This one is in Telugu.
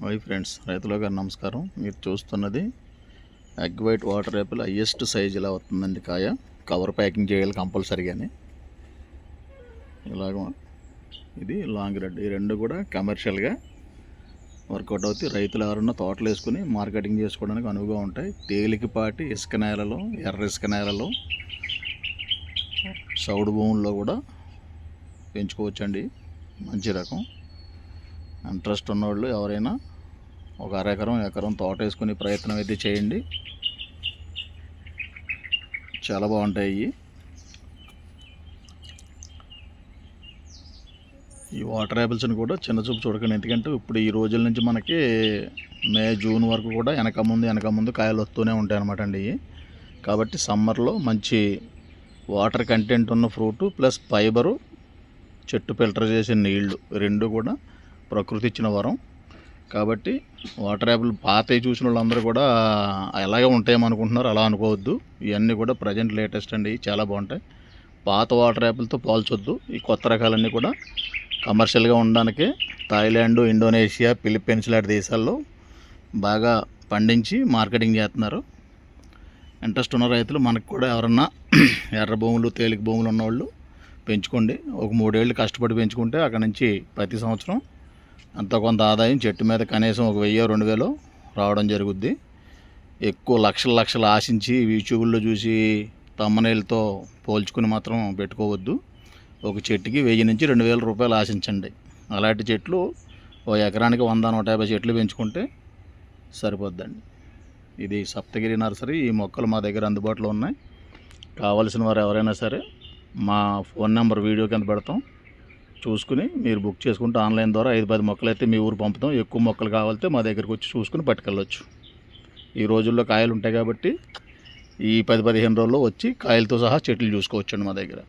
హాయ్ ఫ్రెండ్స్, రైతుల గారు నమస్కారం. మీరు చూస్తున్నది egg white water Apple highest size ఇలా వస్తుందండి. కాయ కవర్ ప్యాకింగ్ చేయాలి కంపల్సరీగానే. ఇలాగ ఇది లాంగ్ రెడ్, ఈ రెండు కూడా కమర్షియల్గా వర్కౌట్ అవుతాయి. రైతులు ఎవరన్నా తోటలు వేసుకుని మార్కెటింగ్ చేసుకోవడానికి అనువుగా ఉంటాయి. తేలికపాటి ఇసుక నేలలో, ఎర్ర ఇసుక నేలలో, సౌడు భూముల్లో కూడా పెంచుకోవచ్చండి. మంచి రకం. ఇంట్రెస్ట్ ఉన్నవాళ్ళు ఎవరైనా ఒక ఎకరం తోట వేసుకునే ప్రయత్నం అయితే చేయండి. చాలా బాగుంటాయి. ఈ వాటర్ యాపిల్స్ని కూడా చిన్న చూపు చూడకండి. ఎందుకంటే ఇప్పుడు ఈ రోజుల నుంచి మనకి మే జూన్ వరకు కూడా వెనక ముందు కాయలు వస్తూనే ఉంటాయి అన్నమాట అండి. కాబట్టి సమ్మర్లో మంచి వాటర్ కంటెంట్ ఉన్న ఫ్రూటు ప్లస్ ఫైబరు, చెట్టు ఫిల్టర్ చేసిన నీళ్లు రెండు కూడా ప్రకృతి ఇచ్చిన వరం. కాబట్టి వాటర్ యాపిల్ పాతవి చూసిన వాళ్ళందరూ కూడా ఎలాగే ఉంటాయేమనుకుంటున్నారు. అలా అనుకోవద్దు. ఇవన్నీ కూడా ప్రజెంట్ లేటెస్ట్ అండి, చాలా బాగుంటాయి. పాత వాటర్ యాపిల్తో పోల్చొద్దు. ఈ కొత్త రకాలన్నీ కూడా కమర్షియల్గా ఉండడానికి థాయిలాండ్, ఇండోనేషియా, ఫిలిప్పీన్స్ లాంటి దేశాల్లో బాగా పండించి మార్కెటింగ్ చేస్తున్నారు. ఇంట్రెస్ట్ ఉన్న రైతులు మనకు కూడా ఎవరన్నా ఎర్ర భూములు, తేలిక భూములు ఉన్నవాళ్ళు పెంచుకోండి. ఒక 3 ఏళ్ళు కష్టపడి పెంచుకుంటే అక్కడ నుంచి ప్రతి సంవత్సరం అంత కొంత ఆదాయం చెట్టు మీద కనీసం ఒక 1000-2000 రావడం జరుగుద్ది. ఎక్కువ లక్షలు ఆశించి యూట్యూబ్లో చూసి తమ్మనేలతో పోల్చుకుని మాత్రం పెట్టుకోవద్దు. ఒక చెట్టుకి 1000-2000 రూపాయలు ఆశించండి. అలాంటి చెట్లు ఓ ఎకరానికి 100-150 చెట్లు పెంచుకుంటే సరిపోద్దండి. ఇది సప్తగిరి నర్సరీ. ఈ మొక్కలు మా దగ్గర అందుబాటులో ఉన్నాయి. కావలసిన వారు ఎవరైనా సరే మా ఫోన్ నెంబర్ వీడియో కింద పెడతాం, చూసుకుని మీరు బుక్ చేసుకుంటే ఆన్లైన్ ద్వారా 5-10 మొక్కలు అయితే మీ ఊరు పంపుతాం. ఎక్కువ మొక్కలు కావాలంటే మా దగ్గరికి వచ్చి చూసుకుని పట్టుకెళ్ళొచ్చు. ఈ రోజుల్లో కాయలు ఉంటాయి కాబట్టి ఈ 10-15 రోజుల్లో వచ్చి కాయలతో సహా చెట్లు చూసుకోవచ్చండి మా దగ్గర.